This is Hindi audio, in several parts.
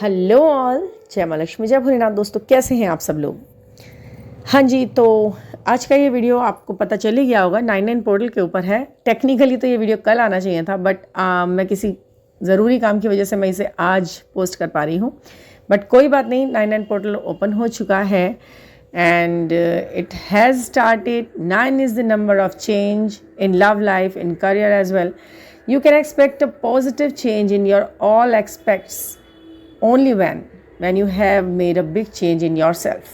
हेलो ऑल, जय माँ लक्ष्मी, जय भोलेनाथ। दोस्तों कैसे हैं आप सब लोग? हाँ जी, तो आज का ये वीडियो आपको पता चल ही गया होगा 99 पोर्टल के ऊपर है। टेक्निकली तो ये वीडियो कल आना चाहिए था, बट मैं किसी ज़रूरी काम की वजह से मैं इसे आज पोस्ट कर पा रही हूँ। बट कोई बात नहीं, 99 पोर्टल ओपन हो चुका है and it has started. 9 is the number of change in love life, in career as well. You can expect a positive change in your all aspects only when you have made a big change in yourself.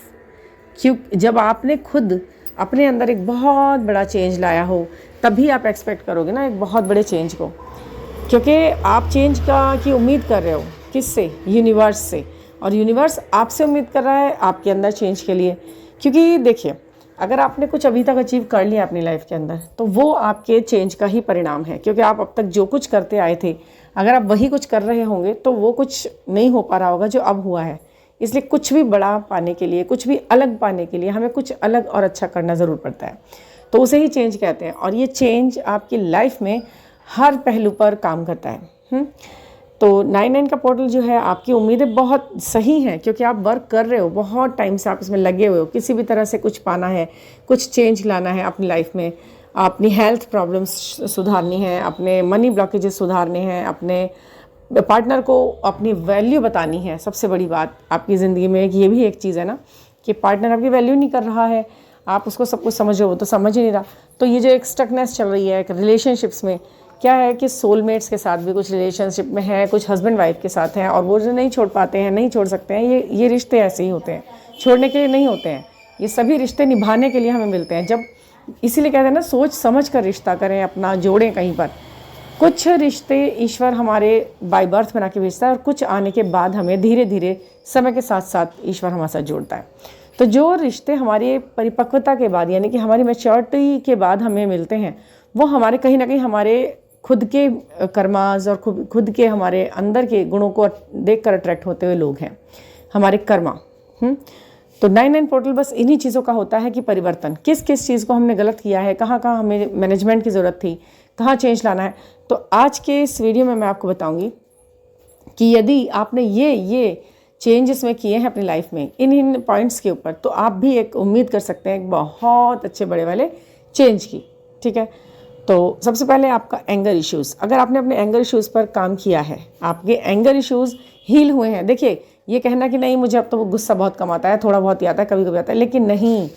क्यों जब आपने खुद अपने अंदर एक बहुत बड़ा चेंज लाया हो, तभी आप एक्सपेक्ट करोगे ना एक बहुत बड़े चेंज को, क्योंकि आप चेंज की उम्मीद कर रहे हो। किससे? यूनिवर्स से। और यूनिवर्स आपसे उम्मीद कर रहा है आपके अंदर चेंज के लिए। क्योंकि देखिए, अगर आपने कुछ अभी तक अचीव कर लिया अपनी लाइफ के अंदर, तो वो आपके चेंज का ही परिणाम है। क्योंकि आप अब तक जो कुछ करते आए थे, अगर आप वही कुछ कर रहे होंगे तो वो कुछ नहीं हो पा रहा होगा जो अब हुआ है। इसलिए कुछ भी बड़ा पाने के लिए, कुछ भी अलग पाने के लिए हमें कुछ अलग और अच्छा करना ज़रूर पड़ता है। तो उसे ही चेंज कहते हैं। और ये चेंज आपकी लाइफ में हर पहलू पर काम करता है। तो 99 का पोर्टल जो है, आपकी उम्मीदें बहुत सही हैं, क्योंकि आप वर्क कर रहे हो, बहुत टाइम से आप इसमें लगे हुए हो। किसी भी तरह से कुछ पाना है, कुछ चेंज लाना है अपनी लाइफ में, अपनी हेल्थ प्रॉब्लम्स सुधारनी है, अपने मनी ब्लॉकेजेस सुधारने हैं, अपने पार्टनर को अपनी वैल्यू बतानी है। सबसे बड़ी बात आपकी ज़िंदगी में ये भी एक चीज़ है ना, कि पार्टनर आपकी वैल्यू नहीं कर रहा है, आप उसको सब कुछ समझ रहे हो, वो तो समझ ही नहीं रहा। तो ये जो एक स्टकनेस चल रही है एक रिलेशनशिप्स में, क्या है कि सोलमेट्स के साथ भी कुछ रिलेशनशिप में है, कुछ हस्बैंड वाइफ के साथ हैं, और वो जो नहीं छोड़ पाते हैं, नहीं छोड़ सकते हैं। ये रिश्ते ऐसे ही होते हैं, छोड़ने के लिए नहीं होते हैं। ये सभी रिश्ते निभाने के लिए हमें मिलते हैं। जब इसीलिए कहते हैं ना, सोच समझ कर रिश्ता करें, अपना जोड़ें कहीं पर। कुछ रिश्ते ईश्वर हमारे बाय बर्थ बना के भेजता है, और कुछ आने के बाद हमें धीरे धीरे समय के साथ साथ ईश्वर हमारे साथ जोड़ता है। तो जो रिश्ते हमारी परिपक्वता के बाद, यानी कि हमारी मैच्योरिटी के बाद हमें मिलते हैं, वो हमारे कहीं ना कहीं हमारे खुद के कर्माज और खुद के हमारे अंदर के गुणों को देखकर अट्रैक्ट होते हुए लोग हैं, हमारे कर्मा। तो 99 पोर्टल बस इन्हीं चीज़ों का होता है कि परिवर्तन, किस किस चीज़ को हमने गलत किया है, कहाँ कहाँ हमें मैनेजमेंट की ज़रूरत थी, कहाँ चेंज लाना है। तो आज के इस वीडियो में मैं आपको बताऊंगी कि यदि आपने ये चेंजेस में किए हैं अपनी लाइफ में, इन पॉइंट्स के ऊपर, तो आप भी एक उम्मीद कर सकते हैं एक बहुत अच्छे बड़े वाले चेंज की। ठीक है, तो सबसे पहले आपका एंगर इश्यूज़, अगर आपने अपने एंगर इश्यूज़ पर काम किया है, आपके एंगर इश्यूज़ हील हुए हैं। देखिए, ये कहना कि नहीं मुझे अब तो गुस्सा बहुत कम आता है, थोड़ा बहुत ही आता है, कभी कभी आता है, लेकिन नहीं,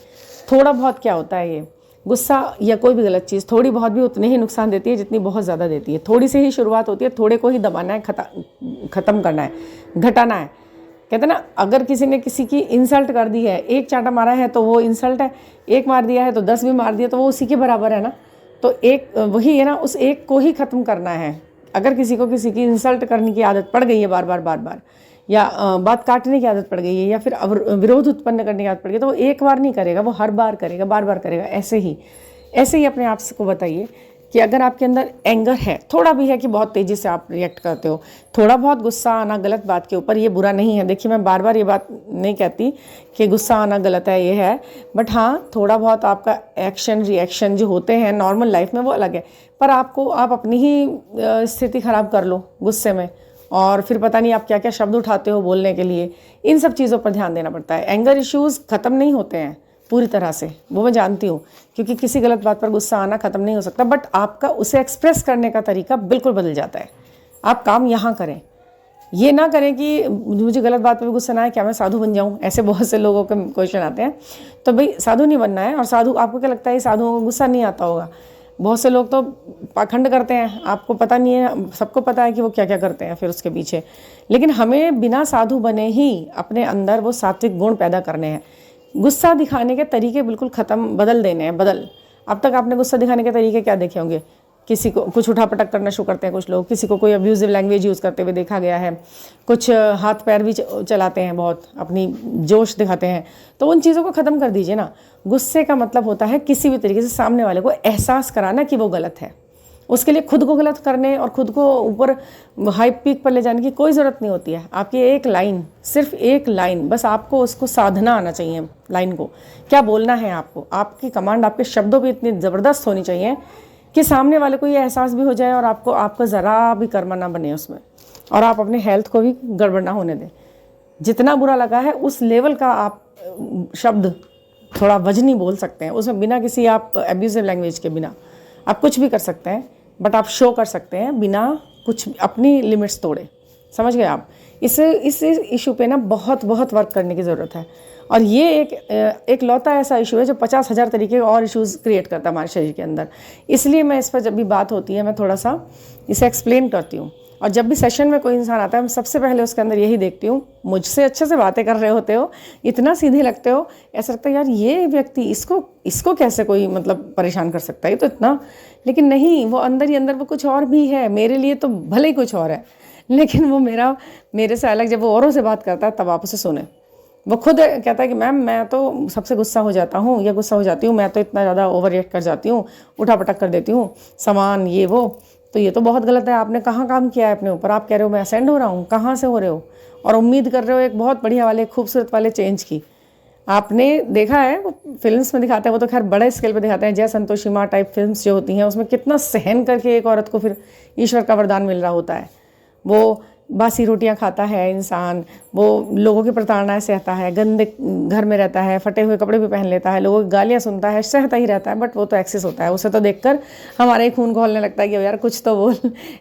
थोड़ा बहुत क्या होता है, ये गुस्सा या कोई भी गलत चीज़ थोड़ी बहुत भी उतने ही नुकसान देती है जितनी बहुत ज़्यादा देती है। थोड़ी से ही शुरुआत होती है, थोड़े को ही दबाना है, ख़त्म करना है, घटाना है। कहते हैं ना, अगर किसी ने किसी की इंसल्ट कर दी है, एक चांटा मारा है तो वो इंसल्ट है, एक मार दिया है तो 10 भी मार दिया तो वो उसी के बराबर है ना। तो एक वही है ना, उस एक को ही ख़त्म करना है। अगर किसी को किसी की इंसल्ट करने की आदत पड़ गई है बार बार, या बात काटने की आदत पड़ गई है, या फिर विरोध उत्पन्न करने की आदत पड़ गई, तो वो एक बार नहीं करेगा, वो हर बार करेगा, बार बार करेगा। ऐसे ही अपने आप को बताइए कि अगर आपके अंदर एंगर है, थोड़ा भी है कि बहुत तेज़ी से आप रिएक्ट करते हो, थोड़ा बहुत गुस्सा आना गलत बात के ऊपर, ये बुरा नहीं है। देखिए, मैं बार बार ये बात नहीं कहती कि गुस्सा आना गलत है, ये है, बट हाँ, थोड़ा बहुत आपका एक्शन रिएक्शन जो होते हैं नॉर्मल लाइफ में वो अलग है। पर आप अपनी ही स्थिति ख़राब कर लो गुस्से में, और फिर पता नहीं आप क्या क्या शब्द उठाते हो बोलने के लिए। इन सब चीज़ों पर ध्यान देना पड़ता है। एंगर इश्यूज़ ख़त्म नहीं होते हैं पूरी तरह से, वो मैं जानती हूँ, क्योंकि किसी गलत बात पर गुस्सा आना ख़त्म नहीं हो सकता, बट आपका उसे एक्सप्रेस करने का तरीका बिल्कुल बदल जाता है। आप काम यहाँ करें, ये ना करें कि मुझे गलत बात पर भी गुस्सा ना है, क्या मैं साधु बन जाऊँ? ऐसे बहुत से लोगों के क्वेश्चन आते हैं। तो भाई, साधु नहीं बनना है। और साधु, आपको क्या लगता है साधुओं को गुस्सा नहीं आता होगा? बहुत से लोग तो पाखंड करते हैं, आपको पता नहीं है, सबको पता है कि वो क्या क्या करते हैं फिर उसके पीछे। लेकिन हमें बिना साधु बने ही अपने अंदर वो सात्विक गुण पैदा करने हैं। गुस्सा दिखाने के तरीके बिल्कुल बदल देने हैं। अब तक आपने गुस्सा दिखाने के तरीके क्या देखे होंगे? किसी को कुछ उठापटक करना शुरू करते हैं कुछ लोग, किसी को कोई अब्यूजिव लैंग्वेज यूज़ करते हुए देखा गया है, कुछ हाथ पैर भी चलाते हैं, बहुत अपनी जोश दिखाते हैं। तो उन चीज़ों को ख़त्म कर दीजिए ना। गुस्से का मतलब होता है किसी भी तरीके से सामने वाले को एहसास कराना कि वो गलत है। उसके लिए खुद को गलत करने और खुद को ऊपर हाई पीक पर ले जाने की कोई ज़रूरत नहीं होती है। आपकी एक लाइन, सिर्फ एक लाइन, बस आपको उसको साधना आना चाहिए। लाइन को क्या बोलना है आपको, आपकी कमांड, आपके शब्दों भी इतनी ज़बरदस्त होनी चाहिए कि सामने वाले को ये एहसास भी हो जाए और आपको ज़रा भी कर्मा ना बने उसमें, और आप अपने हेल्थ को भी गड़बड़ ना होने दें। जितना बुरा लगा है उस लेवल का आप शब्द थोड़ा वजनी बोल सकते हैं, उसमें बिना किसी आप एब्यूजिव लैंग्वेज के बिना आप कुछ भी कर सकते हैं, बट आप शो कर सकते हैं बिना कुछ अपनी लिमिट्स तोड़े। समझ गए आप? इस इशू पे ना बहुत वर्क करने की ज़रूरत है। और ये एक लौता ऐसा इशू है जो 50,000 तरीके और इश्यूज़ क्रिएट करता है हमारे शरीर के अंदर। इसलिए मैं इस पर जब भी बात होती है मैं थोड़ा सा इसे एक्सप्लेन करती हूँ। और जब भी सेशन में कोई इंसान आता है मैं सबसे पहले उसके अंदर यही देखती हूँ, मुझसे अच्छे से बातें कर रहे होते हो, इतना सीधे लगते हो, ऐसा लगता है यार ये व्यक्ति इसको कैसे कोई मतलब परेशान कर सकता है, ये तो इतना, लेकिन नहीं, वो अंदर ही अंदर वो कुछ और भी है। मेरे लिए तो भले ही कुछ और है, लेकिन वो मेरे से अलग, जब वो औरों से बात करता है तब आप उसे सुने। वो खुद कहता है कि मैम मैं तो सबसे गुस्सा हो जाता हूँ या गुस्सा हो जाती हूँ, मैं तो इतना ज़्यादा ओवर रिएक्ट कर जाती हूँ, उठा पटक कर देती हूँ सामान ये वो, तो ये तो बहुत गलत है। आपने कहाँ काम किया है अपने ऊपर? आप कह रहे हो मैं असेंड हो रहा हूँ, कहाँ से हो रहे हो? और उम्मीद कर रहे हो एक बहुत बढ़िया वाले खूबसूरत वाले चेंज की। आपने देखा है वो फिल्म्स में दिखाते हैं, वो तो खैर बड़े स्केल पे दिखाते हैं, जय संतोषी माँ टाइप फिल्म्स जो होती हैं उसमें कितना सहन करके एक औरत को फिर ईश्वर का वरदान मिल रहा होता है। वो बासी रोटियां खाता है इंसान, वो लोगों की प्रताड़नाएं सहता है, गंदे घर में रहता है, फटे हुए कपड़े भी पहन लेता है, लोगों की गालियां सुनता है, सहता ही रहता है, बट वो तो एक्सेस होता है। उसे तो देखकर हमारे खून खौलने लगता है कि यार कुछ तो बोल,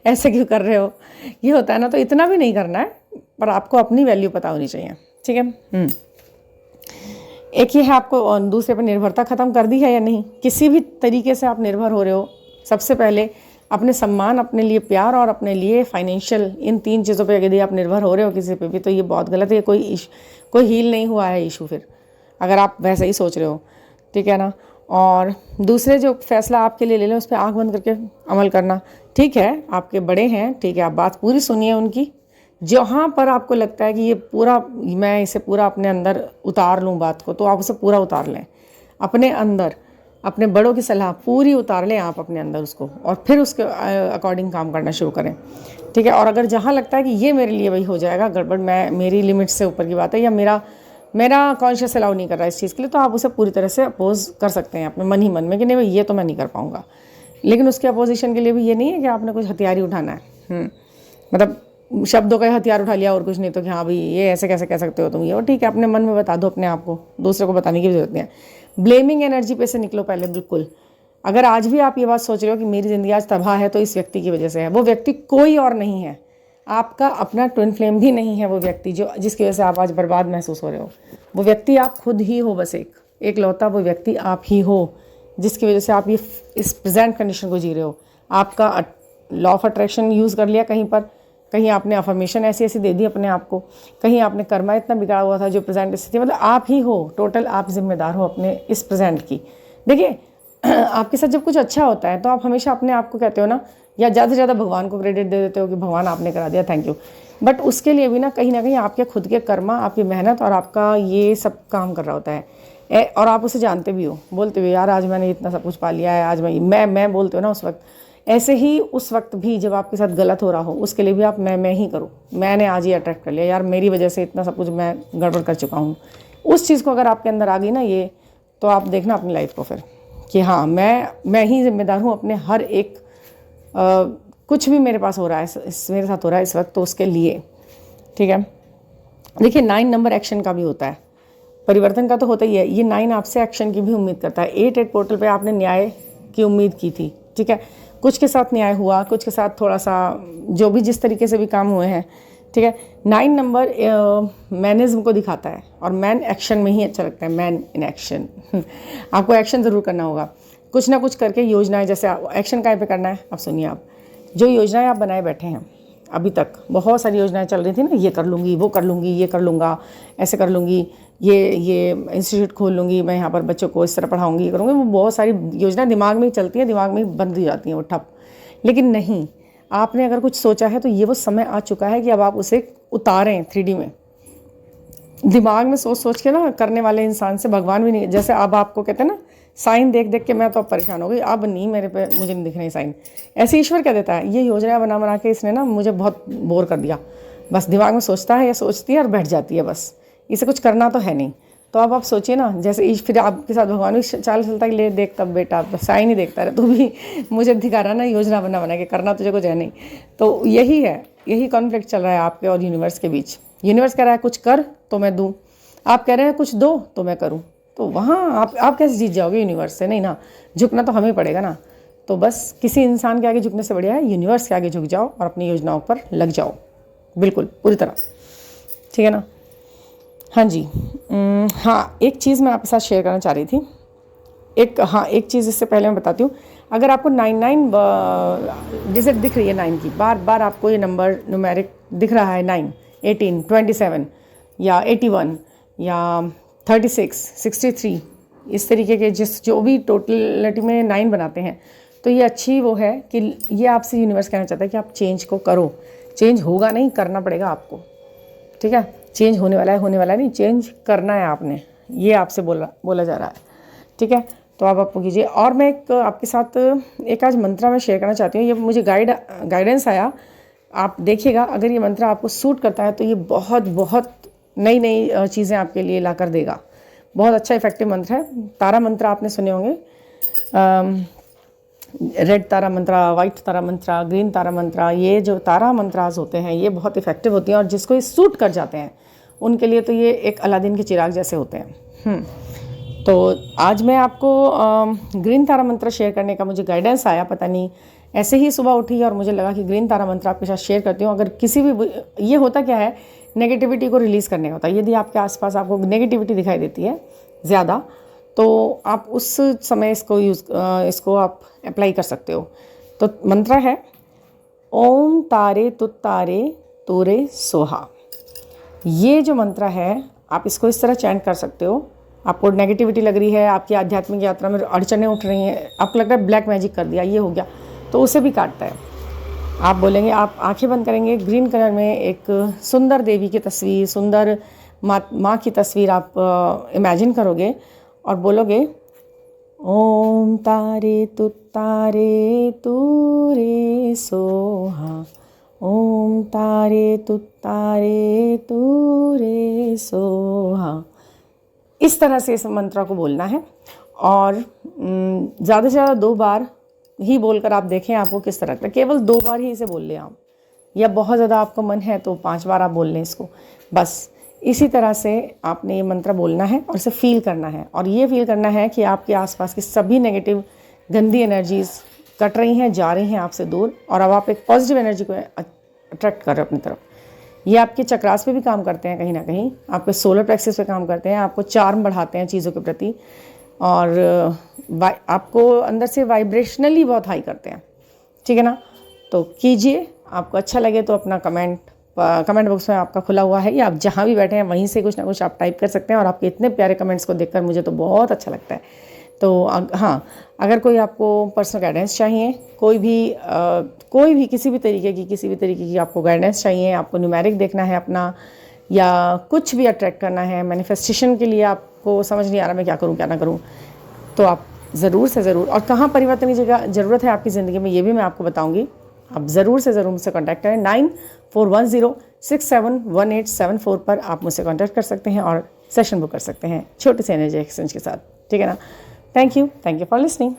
ऐसे क्यों कर रहे हो, ये होता है ना। तो इतना भी नहीं करना है, पर आपको अपनी वैल्यू पता होनी चाहिए। ठीक है। एक ये है, आपको दूसरे पर निर्भरता ख़त्म कर दी है या नहीं। किसी भी तरीके से आप निर्भर हो रहे हो, सबसे पहले अपने सम्मान, अपने लिए प्यार और अपने लिए फाइनेंशियल, इन 3 चीज़ों पे यदि आप निर्भर हो रहे हो किसी पे भी, तो ये बहुत गलत है। कोई हील नहीं हुआ है इशू फिर, अगर आप वैसे ही सोच रहे हो। ठीक है ना। और दूसरे जो फैसला आपके लिए ले लें उस पर आँख बंद करके अमल करना। ठीक है, आपके बड़े हैं, ठीक है, आप बात पूरी सुनिए उनकी। जहाँ पर आपको लगता है कि ये पूरा, मैं इसे पूरा अपने अंदर उतार लूँ बात को, तो आप उसे पूरा उतार लें अपने अंदर। अपने बड़ों की सलाह पूरी उतार लें आप अपने अंदर उसको, और फिर उसके अकॉर्डिंग काम करना शुरू करें। ठीक है। और अगर जहाँ लगता है कि ये मेरे लिए वही हो जाएगा गड़बड़, मेरी लिमिट से ऊपर की बात है, या मेरा कॉन्शियस अलाउ नहीं कर रहा है इस चीज़ के लिए, तो आप उसे पूरी तरह से अपोज कर सकते हैं अपने मन ही मन में कि नहीं भाई ये तो मैं नहीं कर पाऊँगा। लेकिन उसके अपोजिशन के लिए भी ये नहीं है कि आपने कुछ हथियार ही उठाना है, मतलब शब्दों का हथियार उठा लिया और कुछ नहीं, तो कि हाँ भाई ये ऐसे कैसे कह सकते हो तुम ये, और ठीक है अपने मन में बता दो अपने आप को, दूसरे को बताने की जरूरत नहीं है। ब्लेमिंग एनर्जी पे से निकलो पहले, बिल्कुल। अगर आज भी आप ये बात सोच रहे हो कि मेरी ज़िंदगी आज तबाह है तो इस व्यक्ति की वजह से है, वो व्यक्ति कोई और नहीं है, आपका अपना ट्विन फ्लेम भी नहीं है वो व्यक्ति जिसकी वजह से आप आज बर्बाद महसूस हो रहे हो। वो व्यक्ति आप खुद ही हो, बस एक लौता वो व्यक्ति आप ही हो, जिसकी वजह से आप ये इस प्रेजेंट कंडीशन को जी रहे हो। आपका लॉ ऑफ अट्रैक्शन यूज़ कर लिया कहीं पर, कहीं आपने अफर्मेशन ऐसी दे दी अपने आप को, कहीं आपने कर्मा इतना बिगाड़ा हुआ था जो प्रेजेंट स्थिति, मतलब आप ही हो, टोटल आप जिम्मेदार हो अपने इस प्रेजेंट की। देखिए आपके साथ जब कुछ अच्छा होता है तो आप हमेशा अपने आप को कहते हो ना, या ज़्यादा से ज़्यादा भगवान को क्रेडिट दे देते हो कि भगवान आपने करा दिया, थैंक यू। बट उसके लिए भी ना कहीं आपके खुद के कर्मा, आपकी मेहनत और आपका ये सब काम कर रहा होता है, और आप उसे जानते भी हो, बोलते हो यार आज मैंने इतना सब कुछ पा लिया है, आज मैं बोलते हो ना उस वक्त। ऐसे ही उस वक्त भी जब आपके साथ गलत हो रहा हो, उसके लिए भी आप मैं ही करो, मैंने आज ये अट्रैक्ट कर लिया, यार मेरी वजह से इतना सब कुछ मैं गड़बड़ कर चुका हूँ। उस चीज़ को अगर आपके अंदर आ गई ना ये, तो आप देखना अपनी लाइफ को फिर कि हाँ मैं ही जिम्मेदार हूँ अपने हर एक कुछ भी मेरे पास हो रहा है, मेरे साथ हो रहा है इस वक्त, तो उसके लिए। ठीक है। देखिए 9 नंबर एक्शन का भी होता है, परिवर्तन का तो होता ही है, ये 9 आपसे एक्शन की भी उम्मीद करता है। 8 पोर्टल पे आपने न्याय की उम्मीद की थी, ठीक है, कुछ के साथ न्याय हुआ, कुछ के साथ थोड़ा सा जो भी जिस तरीके से भी काम हुए हैं। ठीक है। 9 नंबर मैनिज्म को दिखाता है, और मैन एक्शन में ही अच्छा लगता है, मैन इन एक्शन। आपको एक्शन ज़रूर करना होगा, कुछ ना कुछ करके योजनाएं, जैसे एक्शन काय पे करना है। अब सुनिए, आप जो योजनाएं आप बनाए बैठे हैं, अभी तक बहुत सारी योजनाएं चल रही थी ना, ये कर लूँगी, वो कर लूँगी, ये कर लूँगा, ऐसे कर लूँगी, ये इंस्टीट्यूट खोल लूँगी, मैं यहाँ पर बच्चों को इस तरह पढ़ाऊँगी, ये करूँगी, वो बहुत सारी योजनाएं दिमाग में ही चलती हैं, दिमाग में ही बंद हो जाती हैं वो ठप। लेकिन नहीं, आपने अगर कुछ सोचा है तो ये वो समय आ चुका है कि अब आप उसे उतारें 3D में। दिमाग में सोच के ना करने वाले इंसान से भगवान भी नहीं, जैसे अब आपको कहते हैं ना साइन देख देख के मैं तो अब परेशान हो गई, अब नहीं मेरे पे, मुझे नहीं दिख रहे साइन, ऐसे ईश्वर क्या देता है। ये योजना बना के इसने ना मुझे बहुत बोर कर दिया, बस दिमाग में सोचता है या सोचती है और बैठ जाती है, बस इसे कुछ करना तो है नहीं। तो अब आप सोचिए ना, जैसे फिर आपके साथ भगवान भी चाल चलता है, ले देख तब बेटा साइन ही देखता रहे, तो भी मुझे दिखा रहा ना योजना बना के करना तुझे कुछ है नहीं। तो यही है, यही कॉन्फ्लिक्ट चल रहा है आपके और यूनिवर्स के बीच। यूनिवर्स कह रहा है कुछ कर तो मैं दूँ, आप कह रहे हैं कुछ दो तो मैं करूँ। तो वहाँ आप कैसे जीत जाओगे यूनिवर्स से? नहीं ना, झुकना तो हमें पड़ेगा ना। तो बस किसी इंसान के आगे झुकने से बढ़िया है यूनिवर्स के आगे झुक जाओ और अपनी योजनाओं पर लग जाओ, बिल्कुल पूरी तरह, ठीक है ना। हाँ जी, हाँ एक चीज़ मैं आपके साथ शेयर करना चाह रही थी। एक चीज़ इससे पहले मैं बताती हूँ। अगर आपको 99 डिजिट दिख रही है 9 की, बार बार आपको ये नंबर न्यूमेरिक दिख रहा है, 9, 18, 27 या 81 या 36, 63, इस तरीके के जो भी टोटलिटी में 9 बनाते हैं, तो ये अच्छी वो है कि ये आपसे यूनिवर्स कहना चाहता है कि आप चेंज को करो। चेंज होगा नहीं, करना पड़ेगा आपको, ठीक है। चेंज होने वाला है नहीं, चेंज करना है आपने, ये आपसे बोला जा रहा है, ठीक है। तो आप आपको कीजिए। और मैं आपके साथ एक आज मंत्रा में शेयर करना चाहती हूँ। ये मुझे गाइडेंस आया, आप देखिएगा, अगर ये मंत्र आपको सूट करता है तो ये बहुत बहुत नई चीज़ें आपके लिए ला कर देगा। बहुत अच्छा इफेक्टिव मंत्र है। तारा मंत्र आपने सुने होंगे, रेड तारा मंत्रा, वाइट तारा मंत्रा, ग्रीन तारा मंत्रा, ये जो तारा मंत्रास होते हैं ये बहुत इफेक्टिव होती हैं, और जिसको ये सूट कर जाते हैं उनके लिए तो ये एक अलादीन के चिराग जैसे होते हैं। तो आज मैं आपको ग्रीन तारा मंत्र शेयर करने का मुझे गाइडेंस आया, पता नहीं ऐसे ही सुबह उठी और मुझे लगा कि ग्रीन तारा मंत्र आपके साथ शेयर करती हूँ। अगर किसी भी, ये होता क्या है, नेगेटिविटी को रिलीज़ करने का होता है। यदि आपके आसपास आपको नेगेटिविटी दिखाई देती है ज़्यादा, तो आप उस समय इसको आप अप्लाई कर सकते हो। तो मंत्र है ओम तारे तुतारे तोरे सोहा। ये जो मंत्र है आप इसको इस तरह चैंट कर सकते हो। आपको नेगेटिविटी लग रही है, आपकी आध्यात्मिक यात्रा में अड़चनें उठ रही हैं, आपको लग रहा है ब्लैक मैजिक कर दिया, ये हो गया, तो उसे भी काटता है। आप बोलेंगे, आप आंखें बंद करेंगे, ग्रीन कलर में एक सुंदर देवी की तस्वीर, सुंदर माँ की तस्वीर आप इमेजिन करोगे और बोलोगे ओम तारे तुतारे तूरे सोहा, ओम तारे तुतारे तूरे सोहा। इस तरह से इस मंत्र को बोलना है, और ज़्यादा से ज़्यादा 2 बार ही बोलकर आप देखें आपको किस तरह लगता है। केवल 2 बार ही इसे बोल लें आप, या बहुत ज़्यादा आपका मन है तो 5 बार आप बोल लें इसको। बस इसी तरह से आपने ये मंत्र बोलना है और इसे फील करना है, और ये फील करना है कि आपके आसपास की सभी नेगेटिव गंदी एनर्जीज़ कट रही हैं, जा रही हैं आपसे दूर, और अब आप एक पॉजिटिव एनर्जी को अट्रैक्ट कर रहे हो अपनी तरफ। ये आपके चक्रास पे भी काम करते हैं, कहीं ना कहीं आपके सोलर प्लेक्सस पे काम करते हैं, आपको चार्म बढ़ाते हैं चीज़ों के प्रति, और आपको अंदर से वाइब्रेशनली बहुत हाई करते हैं, ठीक है ना। तो कीजिए, आपको अच्छा लगे तो अपना कमेंट बॉक्स में आपका खुला हुआ है, या आप जहाँ भी बैठे हैं वहीं से कुछ ना कुछ आप टाइप कर सकते हैं। और आपके इतने प्यारे कमेंट्स को देखकर मुझे तो बहुत अच्छा लगता है। तो हाँ, अगर कोई आपको पर्सनल गाइडेंस चाहिए, कोई भी किसी भी तरीके की आपको गाइडेंस चाहिए, आपको न्यूमेरिक देखना है अपना, या कुछ भी अट्रैक्ट करना है, मैनिफेस्टेशन के लिए आपको समझ नहीं आ रहा मैं क्या करूँ क्या ना करूँ, तो आप ज़रूर से ज़रूर, और कहाँ परिवर्तन की ज़रूरत है आपकी ज़िंदगी में ये भी मैं आपको बताऊँगी। आप ज़रूर से ज़रूर मुझसे कॉन्टैक्ट करें। 9410671874 पर आप मुझसे कॉन्टैक्ट कर सकते हैं और सेशन बुक कर सकते हैं छोटे से एनर्जी एक्सचेंज के साथ, ठीक है ना। Thank you for listening.